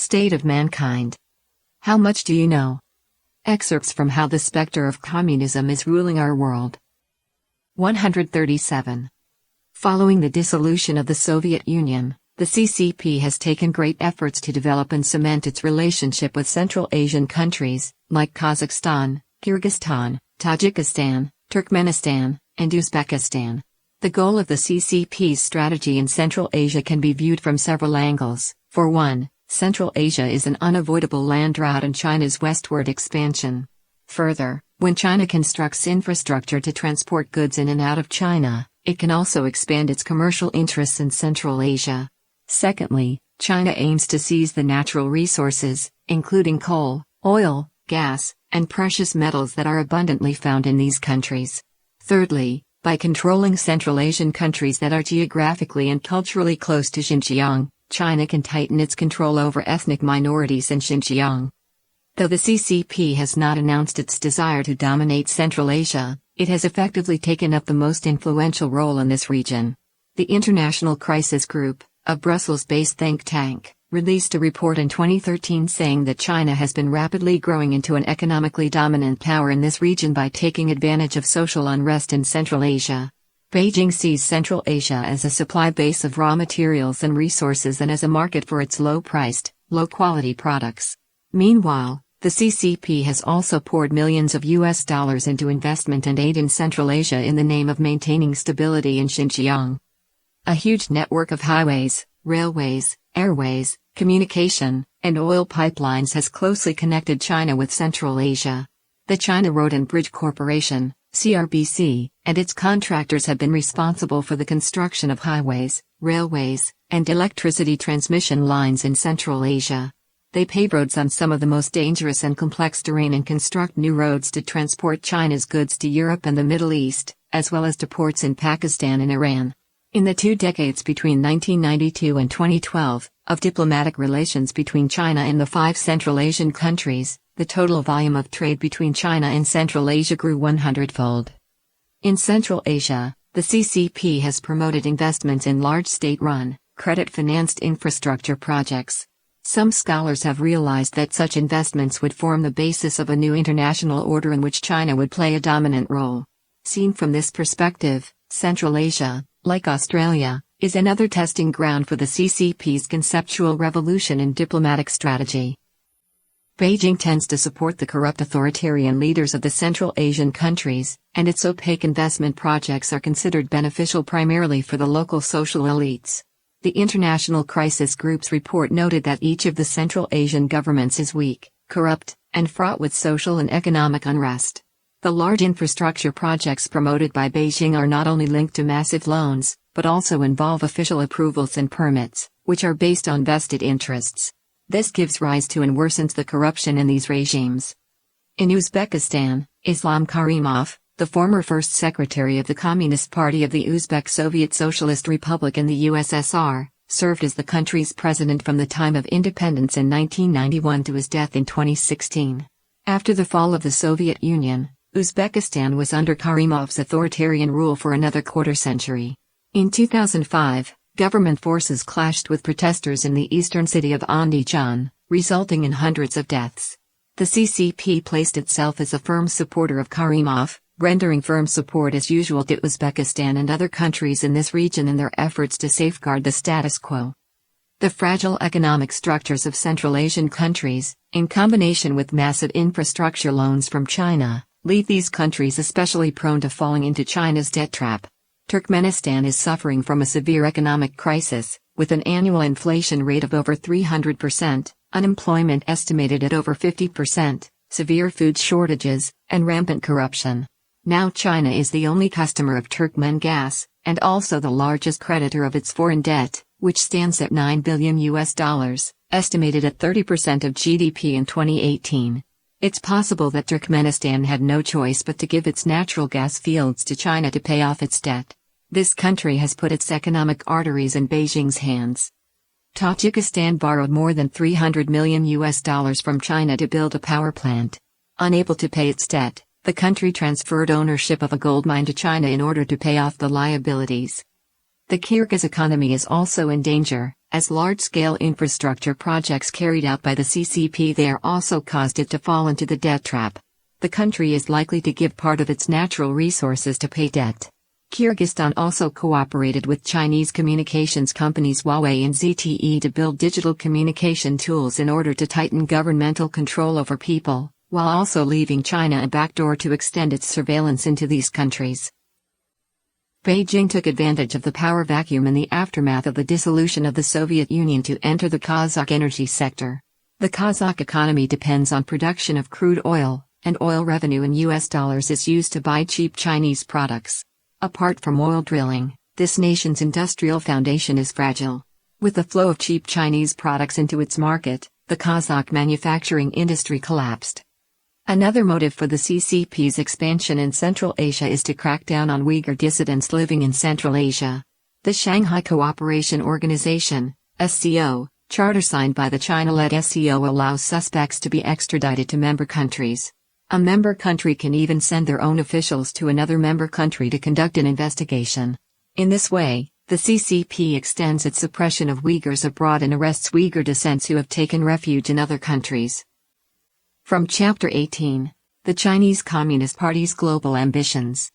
State of mankind. How much do you know? Excerpts from How the Spectre of Communism is Ruling Our World. 137. Following the dissolution of the Soviet Union, the CCP has taken great efforts to develop and cement its relationship with Central Asian countries, like Kazakhstan, Kyrgyzstan, Tajikistan, Turkmenistan, and Uzbekistan. The goal of the CCP's strategy in Central Asia can be viewed from several angles. For one, Central Asia is an unavoidable land route in China's westward expansion. Further, when China constructs infrastructure to transport goods in and out of China, it can also expand its commercial interests in Central Asia. Secondly, China aims to seize the natural resources, including coal, oil, gas, and precious metals that are abundantly found in these countries. Thirdly, by controlling Central Asian countries that are geographically and culturally close to Xinjiang, China can tighten its control over ethnic minorities in Xinjiang. Though the CCP has not announced its desire to dominate Central Asia, it has effectively taken up the most influential role in this region. The International Crisis Group, a Brussels-based think tank, released a report in 2013 saying that China has been rapidly growing into an economically dominant power in this region by taking advantage of social unrest in Central Asia. Beijing sees Central Asia as a supply base of raw materials and resources and as a market for its low-priced, low-quality products. Meanwhile, the CCP has also poured millions of US dollars into investment and aid in Central Asia in the name of maintaining stability in Xinjiang. A huge network of highways, railways, airways, communication, and oil pipelines has closely connected China with Central Asia. The China Road and Bridge Corporation, CRBC, and its contractors have been responsible for the construction of highways, railways, and electricity transmission lines in Central Asia. They pave roads on some of the most dangerous and complex terrain and construct new roads to transport China's goods to Europe and the Middle East, as well as to ports in Pakistan and Iran. In the 2 decades between 1992 and 2012, of diplomatic relations between China and the 5 Central Asian countries, the total volume of trade between China and Central Asia grew 100-fold. In Central Asia, the CCP has promoted investments in large state-run, credit-financed infrastructure projects. Some scholars have realized that such investments would form the basis of a new international order in which China would play a dominant role. Seen from this perspective, Central Asia, like Australia, is another testing ground for the CCP's conceptual revolution in diplomatic strategy. Beijing tends to support the corrupt authoritarian leaders of the Central Asian countries, and its opaque investment projects are considered beneficial primarily for the local social elites. The International Crisis Group's report noted that each of the Central Asian governments is weak, corrupt, and fraught with social and economic unrest. The large infrastructure projects promoted by Beijing are not only linked to massive loans, but also involve official approvals and permits, which are based on vested interests. This gives rise to and worsens the corruption in these regimes. In Uzbekistan, Islam Karimov, the former first secretary of the Communist Party of the Uzbek Soviet Socialist Republic in the USSR, served as the country's president from the time of independence in 1991 to his death in 2016. After the fall of the Soviet Union, Uzbekistan was under Karimov's authoritarian rule for another quarter-century. In 2005, government forces clashed with protesters in the eastern city of Andijan, resulting in hundreds of deaths. The CCP placed itself as a firm supporter of Karimov, rendering firm support as usual to Uzbekistan and other countries in this region in their efforts to safeguard the status quo. The fragile economic structures of Central Asian countries, in combination with massive infrastructure loans from China, leave these countries especially prone to falling into China's debt trap. Turkmenistan is suffering from a severe economic crisis, with an annual inflation rate of over 300%, unemployment estimated at over 50%, severe food shortages, and rampant corruption. Now China is the only customer of Turkmen gas, and also the largest creditor of its foreign debt, which stands at $9 billion, estimated at 30% of GDP in 2018. It's possible that Turkmenistan had no choice but to give its natural gas fields to China to pay off its debt. This country has put its economic arteries in Beijing's hands. Tajikistan borrowed more than $300 million from China to build a power plant. Unable to pay its debt, the country transferred ownership of a gold mine to China in order to pay off the liabilities. The Kyrgyz economy is also in danger, as large-scale infrastructure projects carried out by the CCP there also caused it to fall into the debt trap. The country is likely to give part of its natural resources to pay debt. Kyrgyzstan also cooperated with Chinese communications companies Huawei and ZTE to build digital communication tools in order to tighten governmental control over people, while also leaving China a backdoor to extend its surveillance into these countries. Beijing took advantage of the power vacuum in the aftermath of the dissolution of the Soviet Union to enter the Kazakh energy sector. The Kazakh economy depends on production of crude oil, and oil revenue in US dollars is used to buy cheap Chinese products. Apart from oil drilling, this nation's industrial foundation is fragile. With the flow of cheap Chinese products into its market, the Kazakh manufacturing industry collapsed. Another motive for the CCP's expansion in Central Asia is to crack down on Uyghur dissidents living in Central Asia. The Shanghai Cooperation Organization, SCO, charter signed by the China-led SCO allows suspects to be extradited to member countries. A member country can even send their own officials to another member country to conduct an investigation. In this way, the CCP extends its suppression of Uyghurs abroad and arrests Uyghur descents who have taken refuge in other countries. From Chapter 18, The Chinese Communist Party's Global Ambitions.